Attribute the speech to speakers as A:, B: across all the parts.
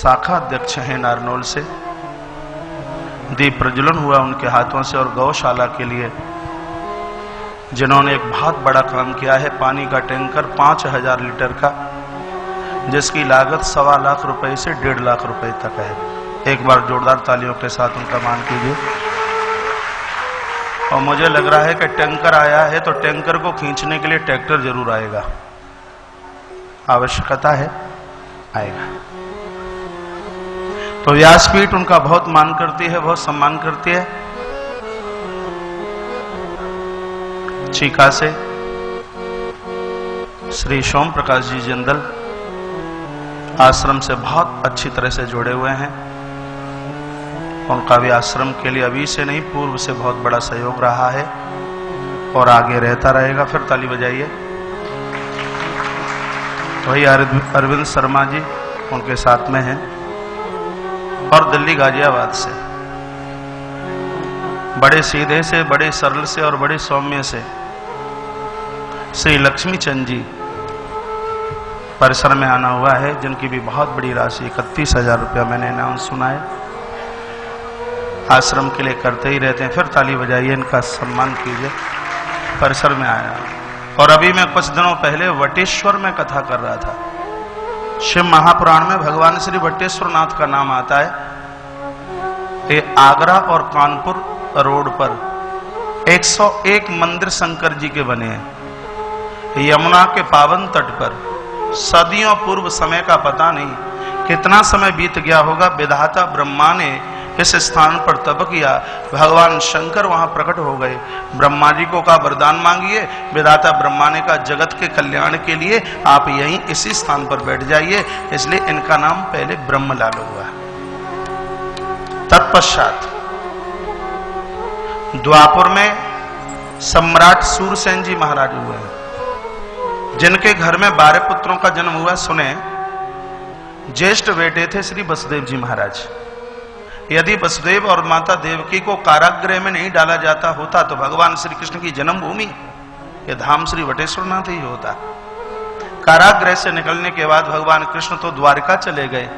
A: शाखा अध्यक्ष हैं नारनौल से। दीप प्रज्वलन हुआ उनके हाथों से, और गौशाला के लिए जिन्होंने एक बहुत बड़ा काम किया है, पानी का टैंकर 5000 लीटर का, जिसकी लागत 1.25 लाख रुपए से 1.5 लाख रुपए तक है। एक बार जोरदार तालियों के साथ उनका मान कीजिए। और मुझे लग रहा है कि टैंकर आया है तो टैंकर को खींचने के लिए ट्रैक्टर जरूर आएगा, आवश्यकता है, आएगा। तो व्यासपीठ उनका बहुत मान करती है, बहुत सम्मान करती है। चीका से श्री सोम प्रकाश जी जिंदल आश्रम से बहुत अच्छी तरह से जुड़े हुए हैं। उनका भी आश्रम के लिए अभी से नहीं, पूर्व से बहुत बड़ा सहयोग रहा है और आगे रहता रहेगा। फिर ताली बजाइए। वही अरविंद शर्मा जी उनके साथ में हैं, और दिल्ली गाजियाबाद से बड़े सीधे से, बड़े सरल से और बड़े सौम्य से श्री लक्ष्मी चंद जी परिसर में आना हुआ है, जिनकी भी बहुत बड़ी राशि 31,000 रुपया मैंने अनाउंस सुना है, आश्रम के लिए करते ही रहते हैं। फिर ताली बजाइए, इनका सम्मान कीजिए। परिसर में आया। और अभी मैं कुछ दिनों पहले वटेश्वर में कथा कर रहा था। शिव महापुराण में भगवान श्री वटेश्वर नाथ का नाम आता है। ये आगरा और कानपुर रोड पर 101 मंदिर शंकर जी के बने हैं। यमुना के पावन तट पर सदियों पूर्व समय का पता नहीं कितना समय बीत गया होगा, विधाता ब्रह्मा ने इस स्थान पर तप किया। भगवान शंकर वहां प्रकट हो गए। ब्रह्मा जी को कहा वरदान मांगिए। विधाता ब्रह्मा ने कहा जगत के कल्याण के लिए आप यहीं इसी स्थान पर बैठ जाइए, इसलिए इनका नाम पहले ब्रह्मलाल हुआ। तत्पश्चात द्वापर में सम्राट सूरसेन जी महाराज हुए हैं, जिनके घर में 12 पुत्रों का जन्म हुआ। सुने, ज्येष्ठ बेटे थे श्री वसुदेव जी महाराज। यदि वसुदेव और माता देवकी को कारागृह में नहीं डाला जाता होता तो भगवान श्री कृष्ण की जन्मभूमि यह धाम श्री वटेश्वर नाथ ही होता। कारागृह से निकलने के बाद भगवान कृष्ण तो द्वारका चले गए,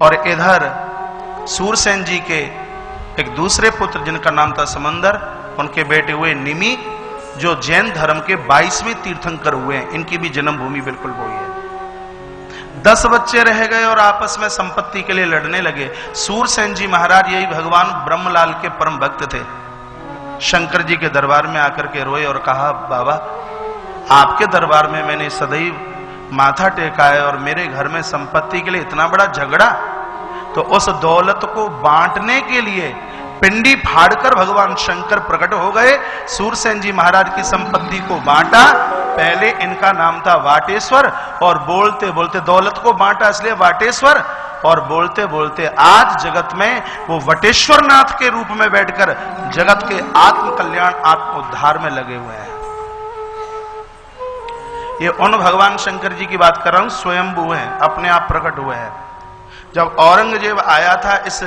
A: और इधर सूरसेन जी के एक दूसरे पुत्र जिनका नाम था समंदर, उनके बेटे हुए निमि, जो जैन धर्म के 22वें तीर्थंकर हुए हैं। इनकी भी जन्मभूमि बिल्कुल वही है। 10 बच्चे रह गए और आपस में संपत्ति के लिए लड़ने लगे। सूरसेन जी महाराज यही भगवान ब्रह्मलाल के परम भक्त थे। शंकर जी के दरबार में आकर के रोए और कहा, बाबा आपके दरबार में मैंने सदैव माथा टेका है और मेरे घर में संपत्ति के लिए इतना बड़ा झगड़ा। तो उस दौलत को बांटने के लिए पिंडी फाड़कर भगवान शंकर प्रकट हो गए। सूरसेन जी महाराज की संपत्ति को बांटा। पहले इनका नाम था वाटेश्वर, और बोलते बोलते दौलत को बांटा इसलिए वाटेश्वर, और बोलते बोलते आज जगत में वो वटेश्वर नाथ के रूप में बैठकर जगत के आत्म कल्याण, आत्म उद्धार में लगे हुए हैं। ये उन भगवान शंकर जी की बात कर रहा हूं, स्वयंभू हैं, अपने आप प्रकट हुए हैं। जब औरंगजेब आया था इस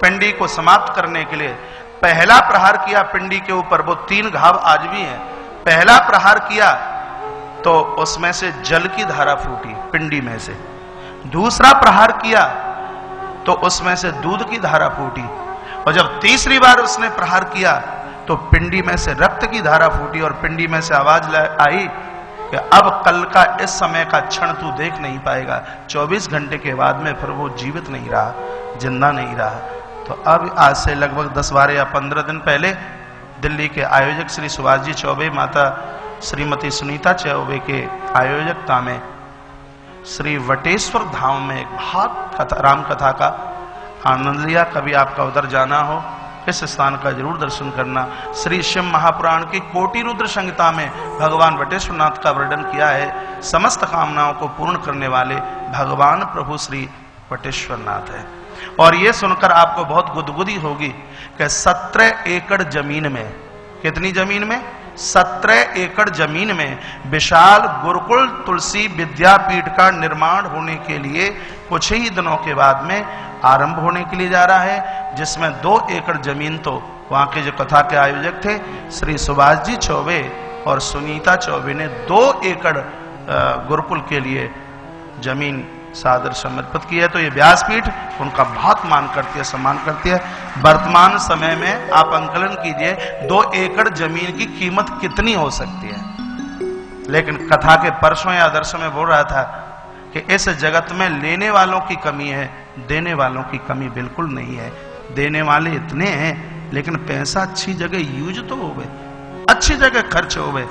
A: पिंडी को समाप्त करने के लिए, पहला प्रहार किया पिंडी के ऊपर, वो 3 घाव आज भी हैं। पहला प्रहार किया तो उसमें से जल की धारा फूटी पिंडी में से। दूसरा प्रहार किया तो उसमें से दूध की धारा फूटी, और जब तीसरी बार उसने प्रहार किया तो पिंडी में से रक्त की धारा फूटी, और पिंडी में से आवाज आई कि अब कल का इस समय का क्षण तू देख नहीं पाएगा। 24 घंटे के बाद में फिर वो जीवित नहीं रहा, जिंदा नहीं रहा। तो अब आज से लगभग 10, 12 या 15 दिन पहले दिल्ली के आयोजक श्री सुभाष जी चौबे, माता श्रीमती सुनीता चौबे के आयोजकता में श्री वटेश्वर धाम में एक बहुत राम कथा का आनंद लिया। कभी आपका उधर जाना हो, इस स्थान का जरूर दर्शन करना। श्री शिव महापुराण की कोटि रुद्र संहिता में भगवान वटेश्वर नाथ का वर्णन किया है। समस्त कामनाओं को पूर्ण करने वाले भगवान प्रभु श्री वटेश्वर नाथ है। और यह सुनकर आपको बहुत गुदगुदी होगी कि 17 एकड़ जमीन में, कितनी जमीन में? 17 एकड़ जमीन में विशाल गुरुकुल तुलसी विद्यापीठ का निर्माण होने के लिए कुछ ही दिनों के बाद में आरंभ होने के लिए जा रहा है, जिसमें 2 एकड़ जमीन तो वहां के जो कथा के आयोजक थे श्री सुभाष जी चौबे और सुनीता चौबे ने 2 एकड़ गुरुकुल के लिए जमीन सादर समर्पित की है। तो ये व्यासपीठ उनका बहुत मान करती है, सम्मान करती है। वर्तमान समय में आप अंकलन कीजिए 2 एकड़ जमीन की कीमत कितनी हो सकती है। लेकिन कथा के परसों या दर्शन में बोल रहा था कि इस जगत में लेने वालों की कमी है, देने वालों की कमी बिल्कुल नहीं है। देने वाले इतने हैं, लेकिन पैसा अच्छी जगह यूज तो हो गए, अच्छी जगह खर्च हो गए।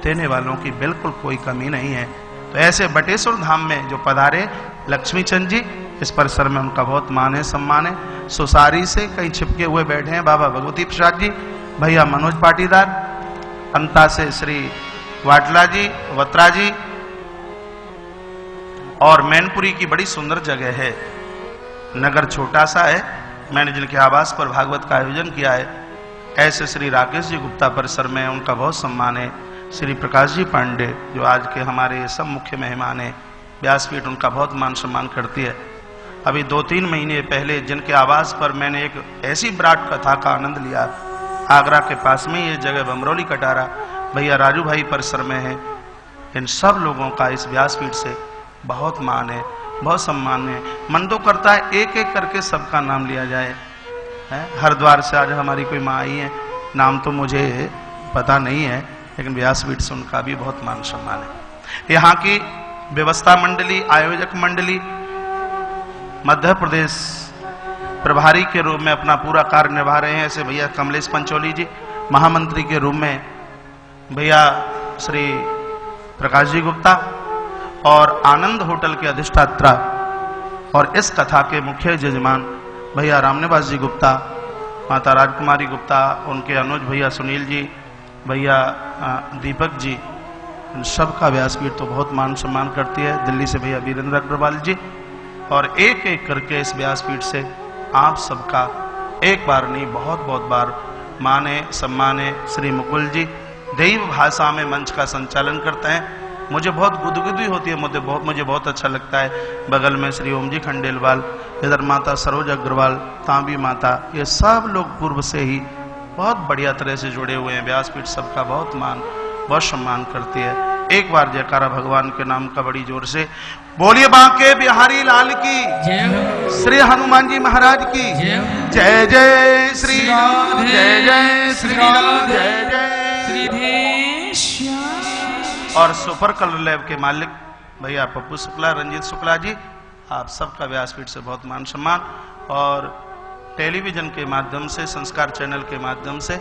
A: देने वालों की बिल्कुल कोई कमी नहीं है। तो ऐसे बटेश्वर धाम में जो पधारे लक्ष्मी चंद जी, इस परिसर में उनका बहुत मान है, सम्मान है। सुसारी से कहीं छिपके हुए बैठे हैं बाबा भगवती प्रसाद जी, भैया मनोज पाटीदार, अंता से श्री वाटला जी, वत्रा जी, और मैनपुरी की बड़ी सुंदर जगह है। नगर छोटा सा है, मैंने जिनके आवास पर भागवत का आयोजन किया है, ऐसे श्री राकेश जी गुप्ता परिसर में उनका बहुत सम्मान है। श्री प्रकाश जी पांडे जो आज के हमारे सब मुख्य मेहमान हैं, व्यासपीठ उनका बहुत मान सम्मान करती है। अभी 2-3 महीने पहले जिनके आवास पर मैंने एक ऐसी विराट कथा का आनंद लिया, आगरा के पास में ये जगह बमरौली कटारा, भैया राजू भाई परिसर में है। इन सब लोगों का इस व्यासपीठ से बहुत मान है, बहुत सम्मान है। मन तो करता है एक एक करके सबका नाम लिया जाए। हरिद्वार से आज हमारी कोई माँ आई है, नाम तो मुझे पता नहीं है, लेकिन व्यासपीठ से उनका भी बहुत मान सम्मान है। यहाँ की व्यवस्था मंडली, आयोजक मंडली, मध्य प्रदेश प्रभारी के रूप में अपना पूरा कार्य निभा रहे हैं। ऐसे भैया कमलेश पंचोली जी, महामंत्री के रूप में भैया श्री प्रकाश जी गुप्ता, और आनंद होटल के अधिष्ठात्रा और इस कथा के मुख्य जजमान भैया रामनिवास जी गुप्ता, माता राजकुमारी गुप्ता, उनके अनुज भैया सुनील जी, भैया दीपक जी, इन सब का व्यासपीठ तो बहुत मान सम्मान करती है। दिल्ली से भैया वीरेंद्र अग्रवाल जी, और एक एक करके इस व्यासपीठ से आप सबका एक बार नहीं बहुत बहुत बार माने सम्माने। श्री मुकुल जी देव भाषा में मंच का संचालन करते हैं, मुझे बहुत गुदगुदी होती है, मुझे बहुत अच्छा लगता है। बगल में श्री ओम जी खंडेलवाल, इधर माता सरोज अग्रवाल, तांबी माता, ये सब लोग पूर्व से ही बहुत बढ़िया तरह से जुड़े हुए हैं। व्यासपीठ सबका बहुत मान बहुत सम्मान करती है। एक बार जयकारा भगवान के नाम का बड़ी जोर से बोलिए। बांके बिहारी लाल की जय, श्री हनुमान जी महाराज की जय। जय श्री राम, जय जय श्री राम, जय जय। और सुपर कलर लैब के मालिक भैया पप्पू शुक्ला, रंजीत शुक्ला जी, आप सबका व्यासपीठ से बहुत मान सम्मान। और टेलीविजन के माध्यम से, संस्कार चैनल के माध्यम से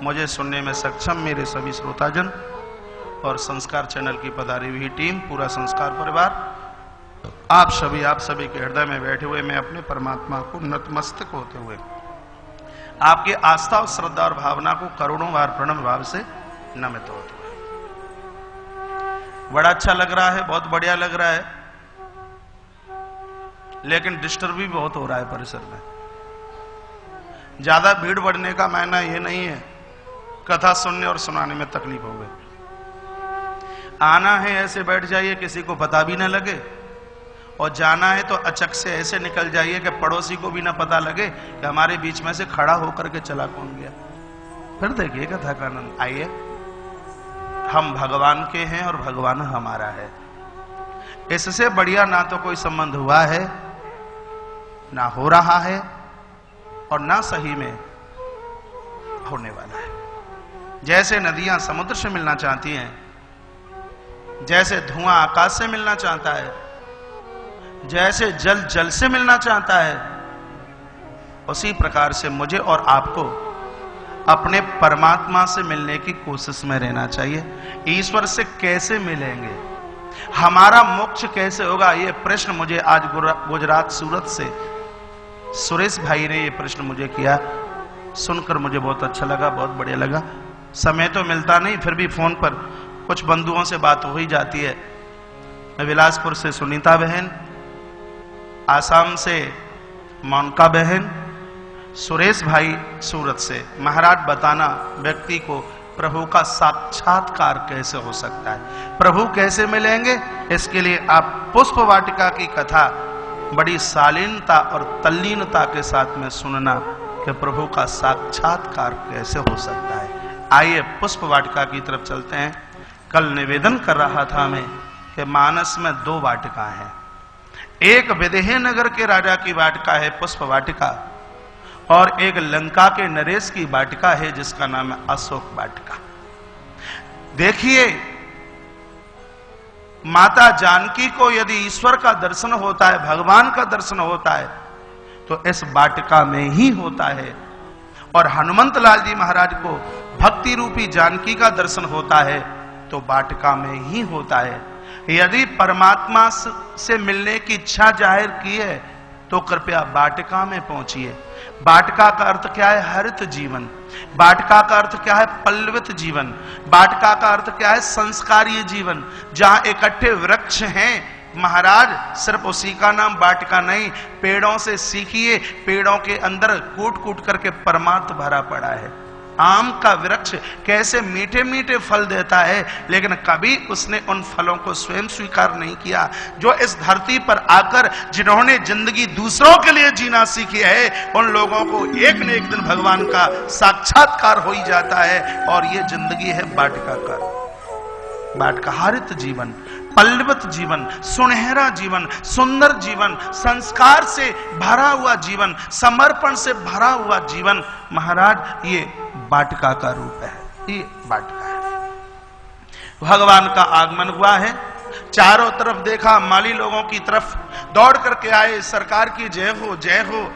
A: मुझे सुनने में सक्षम मेरे सभी श्रोताजन और संस्कार चैनल की पधारी हुई टीम, पूरा संस्कार परिवार, आप सभी के हृदय में बैठे हुए मैं अपने परमात्मा को नतमस्तक होते हुए आपकी आस्था और श्रद्धा और भावना को करोड़ों बार प्रणम भाव से नमित होते हुए, बड़ा अच्छा लग रहा है, बहुत बढ़िया लग रहा है, लेकिन डिस्टर्ब भी बहुत हो रहा है परिसर में। ज्यादा भीड़ बढ़ने का मायना यह नहीं है कथा सुनने और सुनाने में तकलीफ हो गई। आना है ऐसे बैठ जाइए, किसी को पता भी ना लगे, और जाना है तो अचक से ऐसे निकल जाइए कि पड़ोसी को भी ना पता लगे कि हमारे बीच में से खड़ा होकर के चला कौन गया। फिर देखिए कथा का आनंद। आइए, हम भगवान के हैं और भगवान हमारा है, इससे बढ़िया ना तो कोई संबंध हुआ है, ना हो रहा है, और ना सही में होने वाला है। जैसे नदियां समुद्र से मिलना चाहती हैं, जैसे धुआं आकाश से मिलना चाहता है, जैसे जल जल से मिलना चाहता है, उसी प्रकार से मुझे और आपको अपने परमात्मा से मिलने की कोशिश में रहना चाहिए। ईश्वर से कैसे मिलेंगे, हमारा मोक्ष कैसे होगा, ये प्रश्न मुझे आज गुजरात सूरत से सुरेश भाई ने ये प्रश्न मुझे किया, सुनकर मुझे बहुत अच्छा लगा, बहुत बढ़िया लगा। समय तो मिलता नहीं, फिर भी फोन पर कुछ बंधुओं से बात हो ही जाती है। मैं बिलासपुर से सुनीता बहन, आसाम से मोनिका बहन, सुरेश भाई सूरत से। महाराज बताना व्यक्ति को प्रभु का साक्षात्कार कैसे हो सकता है, प्रभु कैसे मिलेंगे, इसके लिए आप पुष्प वाटिका की कथा बड़ी शालीनता और तल्लीनता के साथ में सुनना कि प्रभु का साक्षात्कार कैसे हो सकता है। आइए पुष्प वाटिका की तरफ चलते हैं। कल निवेदन कर रहा था मैं कि मानस में 2 वाटिका हैं। एक विदेहनगर के राजा की वाटिका है पुष्प वाटिका, और एक लंका के नरेश की वाटिका है जिसका नाम है अशोक वाटिका। देखिए, माता जानकी को यदि ईश्वर का दर्शन होता है, भगवान का दर्शन होता है, तो इस वाटिका में ही होता है। और हनुमंत लाल जी महाराज को भक्ति रूपी जानकी का दर्शन होता है तो वाटिका में ही होता है। यदि परमात्मा से मिलने की इच्छा जाहिर की है तो कृपया वाटिका में पहुंचिए। वाटिका का अर्थ क्या है? हरित जीवन। वाटिका का अर्थ क्या है? पल्लवित जीवन। वाटिका का अर्थ क्या है? संस्कारीय जीवन। जहां इकट्ठे वृक्ष हैं महाराज, सिर्फ उसी का नाम वाटिका नहीं, पेड़ों से सीखिए। पेड़ों के अंदर कूट कूट करके परमार्थ भरा पड़ा है। आम का वृक्ष कैसे मीठे मीठे फल देता है, लेकिन कभी उसने उन फलों को स्वयं स्वीकार नहीं किया। जो इस धरती पर आकर जिन्होंने जिंदगी दूसरों के लिए जीना सीखी है, उन लोगों को एक न एक दिन भगवान का साक्षात्कार हो ही जाता है। और ये जिंदगी है वाटिका का, वाटिकाहारित जीवन, पल्लवित जीवन, सुनहरा जीवन, सुंदर जीवन, संस्कार से भरा हुआ जीवन, समर्पण से भरा हुआ जीवन। महाराज, ये वाटिका का रूप है, ये वाटिका है। भगवान का आगमन हुआ है, चारों तरफ देखा, माली लोगों की तरफ दौड़ करके आए, सरकार की जय हो जय हो।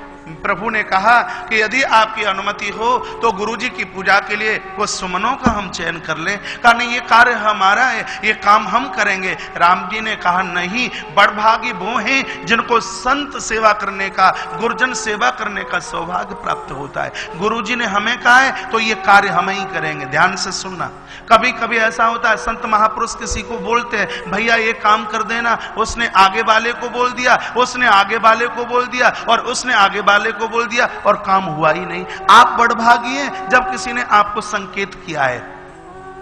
A: प्रभु ने कहा कि यदि आपकी अनुमति हो तो गुरुजी की पूजा के लिए कुछ सुमनों का हम चयन कर लें। कहा नहीं, ये कार्य हमारा है, ये काम हम करेंगे। राम जी ने कहा नहीं, बड़भागी वो हैं जिनको संत सेवा करने का, गुरुजन सेवा करने का सौभाग्य प्राप्त होता है। गुरुजी ने हमें कहा है तो ये कार्य हम ही करेंगे। ध्यान से सुनना, कभी कभी ऐसा होता है, संत महापुरुष किसी को बोलते हैं भैया ये काम कर देना, उसने आगे वाले को बोल दिया, उसने आगे वाले को बोल दिया, और उसने आगे वाले को बोल दिया, और काम हुआ ही नहीं। आप बड़भागी हैं जब किसी ने आपको संकेत किया है,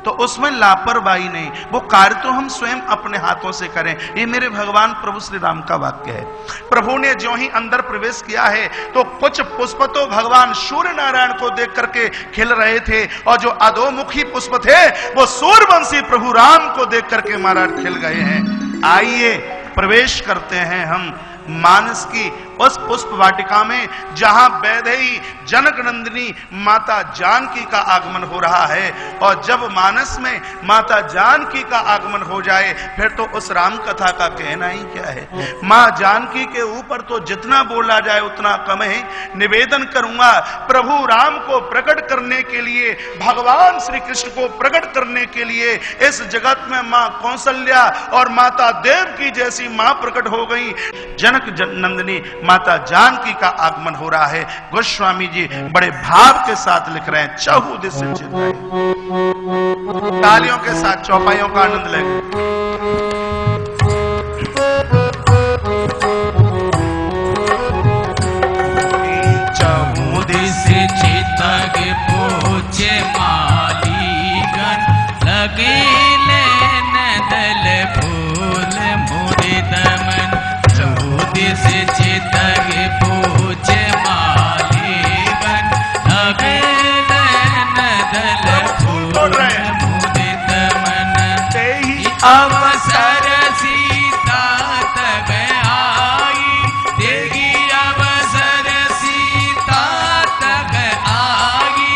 A: तो उसमें लापरवाही नहीं, वो कार्य तो हम स्वयं अपने हाथों से करें। ये मेरे भगवान प्रभु श्री राम का वाक्य है। प्रभु ने जो ही अंदर प्रवेश किया है तो कुछ पुष्प तो भगवान सूर्य नारायण को देख करके खिल रहे थे, और जो अधोमुखी पुष्प थे वो सूर्यवंशी प्रभु राम को देख करके महाराज खिल गए हैं। आइए प्रवेश करते हैं हम मानस की उस पुष्प वाटिका में, जहां वैदेही जनक नंदिनी माता जानकी का आगमन हो रहा है। और जब मानस में माता जानकी का आगमन हो जाए फिर तो उस राम कथा का कहना ही क्या है। मां जानकी के ऊपर तो जितना बोला जाए उतना कम है। निवेदन करूंगा, प्रभु राम को प्रकट करने के लिए, भगवान श्री कृष्ण को प्रकट करने के लिए इस जगत में मां कौशल्या और माता देवकी जैसी मां प्रकट हो गई। जनक नंदिनी माता जानकी का आगमन हो रहा है। गोस्वामी जी बड़े भाव के साथ लिख रहे हैं, चहु दिस तालियों के साथ चौपाइयों का आनंद लेंगे।
B: चहु दिस चितग पूछे मालीगण, लगे दल फूल मुदित मन। चहु दिस चितग पूछे मालीगण, लगे दल फूल मुदित मन। अवसर सीता तब आई, देगी अवसर सीता तब आई,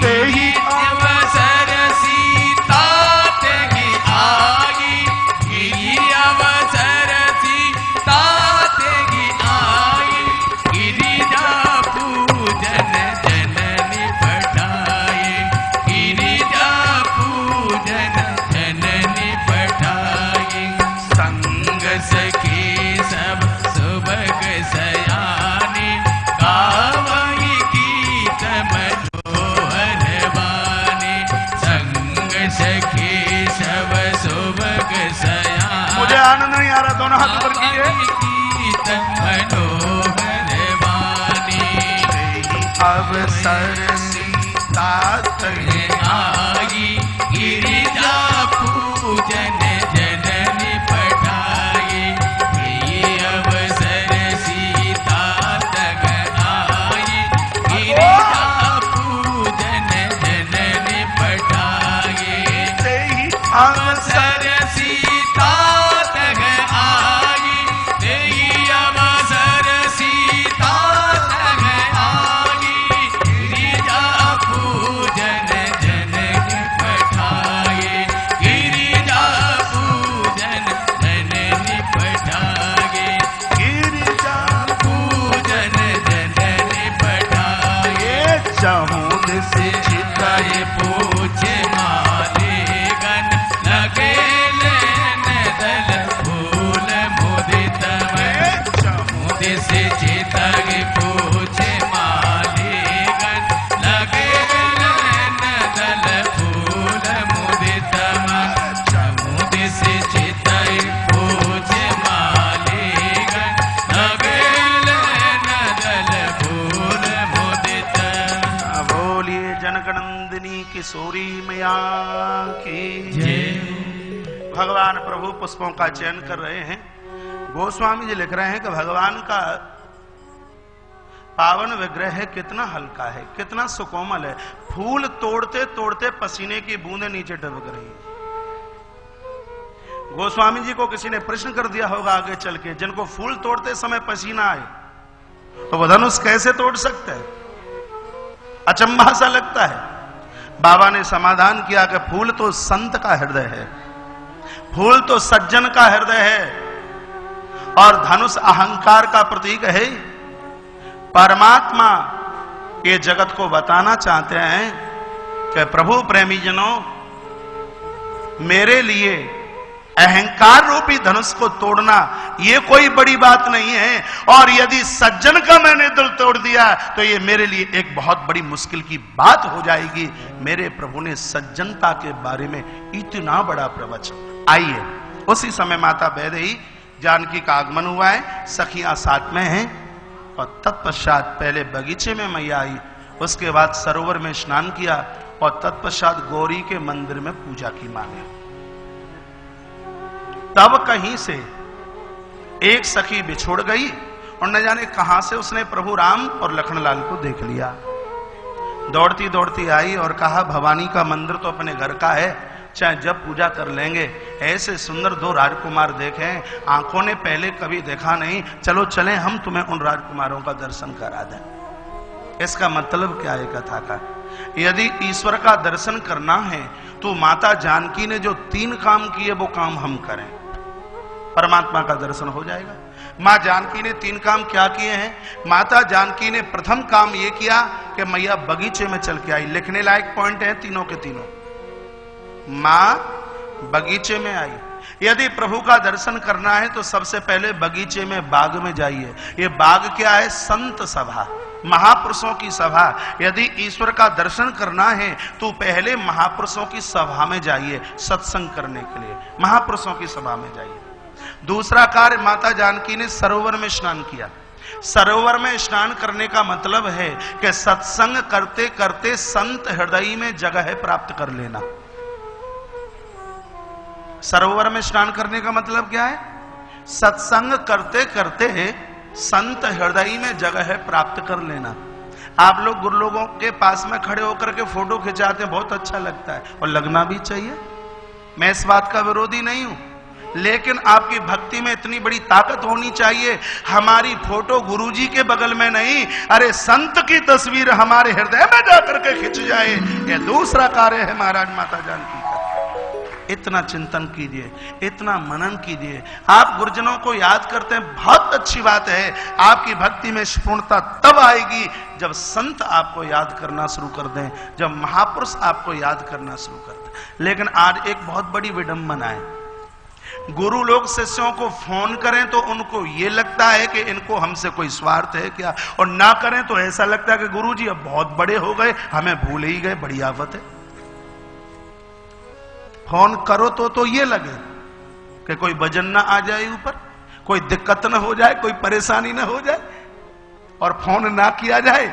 B: देगी अवसर सीता तब आई, देगी अवसर सीता तब आई। गिरिजा पूजन जननी पठाए, गिरिजा पूजन जननी पठाए। संग सखी सब सुभग सयानी, गावई गीत मनोहर वाणी। संग सखी सब सुभग सयानी,
A: मुझे आनंद नहीं आ रहा, दोनों हाथ ऊपर कीजिए।
B: गीत मनोहर वाणी।
A: अवसर सीता तक
B: आई, गिरिजा पूजन जननी पठाए। ये अवसर सीता तक आई, गिरिजा पूजन जननी पठाए। अवसर सीता से चितक पूछे मालिगन, लगे नैन दल फूल मुदित मन। समुद्र से चितक पूछे मालिगन, लगे नैन दल फूल मुदित।
A: बोलिए जनकनंदिनी किशोरी मैया की जय। भगवान प्रभु पुष्पों का चयन कर रहे हैं। गोस्वामी जी लिख रहे हैं कि भगवान का पावन विग्रह कितना हल्का है, कितना सुकोमल है। फूल तोड़ते तोड़ते पसीने की बूंदें नीचे टपक रही हैं। गोस्वामी जी को किसी ने प्रश्न कर दिया होगा आगे चल के, जिनको फूल तोड़ते समय पसीना आए तो वो धनुष कैसे तोड़ सकते हैं? अचंभा सा लगता है। बाबा ने समाधान किया कि फूल तो संत का हृदय है, फूल तो सज्जन का हृदय है, और धनुष अहंकार का प्रतीक है। परमात्मा ये जगत को बताना चाहते हैं कि प्रभु प्रेमी जनों, मेरे लिए अहंकार रूपी धनुष को तोड़ना ये कोई बड़ी बात नहीं है, और यदि सज्जन का मैंने दिल तोड़ दिया तो ये मेरे लिए एक बहुत बड़ी मुश्किल की बात हो जाएगी। मेरे प्रभु ने सज्जनता के बारे में इतना बड़ा प्रवचन। आइए, उसी समय माता वैदेही जानकी का आगमन हुआ है, सखियां साथ में हैं, और तत्पश्चात पहले बगीचे में मैया आई, उसके बाद सरोवर में स्नान किया, और तत्पश्चात गौरी के मंदिर में पूजा की माने। तब कहीं से एक सखी बिछोड़ गई, और न जाने कहां से उसने प्रभु राम और लखनलाल को देख लिया। दौड़ती दौड़ती आई और कहा, भवानी का मंदिर तो अपने घर का है, चाहे जब पूजा कर लेंगे। ऐसे सुंदर दो राजकुमार देखें, आंखों ने पहले कभी देखा नहीं, चलो चलें हम तुम्हें उन राजकुमारों का दर्शन करा दें। इसका मतलब क्या है कथा का? यदि ईश्वर का दर्शन करना है तो माता जानकी ने जो 3 काम किए वो काम हम करें, परमात्मा का दर्शन हो जाएगा। मां जानकी ने 3 काम क्या किए हैं? माता जानकी ने प्रथम काम ये किया कि मैया बगीचे में चल के आई। लिखने लायक पॉइंट है तीनों के तीनों। मां बगीचे में आई। यदि प्रभु का दर्शन करना है तो सबसे पहले बगीचे में, बाग में जाइए। ये बाग क्या है? संत सभा, महापुरुषों की सभा। यदि ईश्वर का दर्शन करना है तो पहले महापुरुषों की सभा में जाइए, सत्संग करने के लिए महापुरुषों की सभा में जाइए। दूसरा कार्य, माता जानकी ने सरोवर में स्नान किया। सरोवर में स्नान करने का मतलब है कि सत्संग करते करते संत हृदय में जगह प्राप्त कर लेना। सरोवर में स्नान करने का मतलब क्या है? सत्संग करते करते संत हृदय में जगह प्राप्त कर लेना। आप लोग गुरु लोगों के पास में खड़े होकर के फोटो खिंचाते हैं, बहुत अच्छा लगता है, और लगना भी चाहिए, मैं इस बात का विरोधी नहीं हूं, लेकिन आपकी भक्ति में इतनी बड़ी ताकत होनी चाहिए। हमारी फोटो गुरुजी के बगल में नहीं, अरे संत की तस्वीर हमारे हृदय में जाकर के खिंच जाए, यह दूसरा कार्य है महाराज माता जानकी का। इतना चिंतन कीजिए, इतना मनन कीजिए। आप गुरुजनों को याद करते हैं, बहुत अच्छी बात है। आपकी भक्ति में पूर्णता तब आएगी जब संत आपको याद करना शुरू कर दें, जब महापुरुष आपको याद करना शुरू कर दें। लेकिन आज एक बहुत बड़ी विडंबना है, गुरु लोग शिष्यों को फोन करें तो उनको ये लगता है कि इनको हमसे कोई स्वार्थ है क्या, और ना करें तो ऐसा लगता है कि गुरुजी अब बहुत बड़े हो गए, हमें भूल ही गए, बड़ी आफत है। फोन करो तो ये लगे कि कोई वजन ना आ जाए ऊपर, कोई दिक्कत ना हो जाए, कोई परेशानी ना हो जाए, और फोन ना किया जाए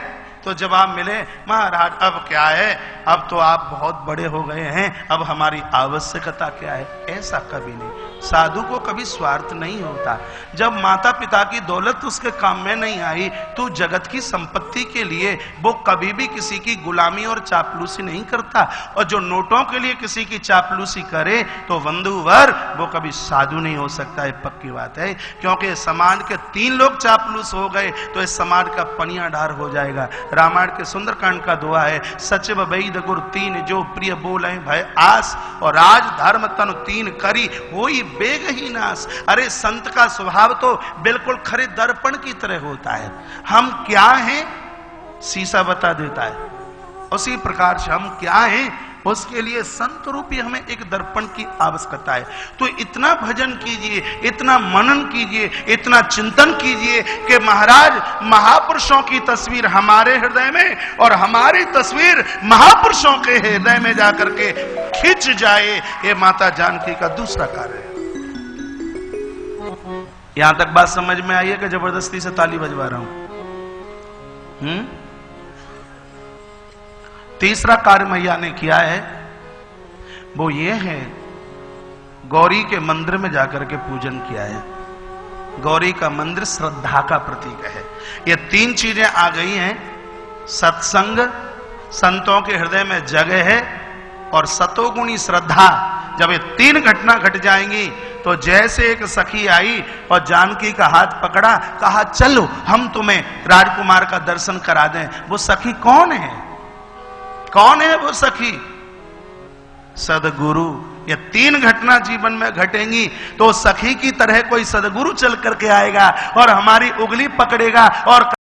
A: तो जवाब मिले, महाराज अब क्या है, अब तो आप बहुत बड़े हो गए हैं, अब हमारी आवश्यकता क्या है। ऐसा कभी नहीं। साधु को कभी स्वार्थ नहीं होता। जब माता पिता की दौलत उसके काम में नहीं आई तो जगत की संपत्ति के लिए वो कभी भी किसी की गुलामी और चापलूसी नहीं करता, और जो नोटों के लिए किसी की चापलूसी करे तो बंधुवर वो कभी साधु नहीं हो सकता है, पक्की बात है। क्योंकि समाज के 3 लोग चापलूस हो गए तो इस समाज का पनिया ढार हो जाएगा। रामायण के सुंदरकांड का दुआ है, सचिव वैद गुरु 3 जो प्रिय बोले भय आस, और राज धर्म तनु 3 करी होई बेग ही नाश। अरे संत का स्वभाव तो बिल्कुल खरे दर्पण की तरह होता है। हम क्या हैं शीशा बता देता है, उसी प्रकार से हम क्या हैं उसके लिए संत रूपी हमें एक दर्पण की आवश्यकता है। तो इतना भजन कीजिए, इतना मनन कीजिए, इतना चिंतन कीजिए कि महाराज महापुरुषों की तस्वीर हमारे हृदय में और हमारी तस्वीर महापुरुषों के हृदय में जाकर के खिंच जाए। ये माता जानकी का दूसरा कार्य है। यहां तक बात समझ में आई है कि जबरदस्ती से ताली बजवा रहा हूं? तीसरा कार्य मैया ने किया है वो ये है, गौरी के मंदिर में जाकर के पूजन किया है। गौरी का मंदिर श्रद्धा का प्रतीक है। ये तीन चीजें आ गई हैं, सत्संग, संतों के हृदय में जगह है, और सतोगुणी श्रद्धा। जब ये तीन घटना घट जाएंगी तो जैसे एक सखी आई और जानकी का हाथ पकड़ा, कहा चलो हम तुम्हें राजकुमार का दर्शन करा दें। वो सखी कौन है? कौन है वो सखी? सदगुरु। ये तीन घटना जीवन में घटेंगी तो सखी की तरह कोई सदगुरु चल करके आएगा और हमारी उंगली पकड़ेगा और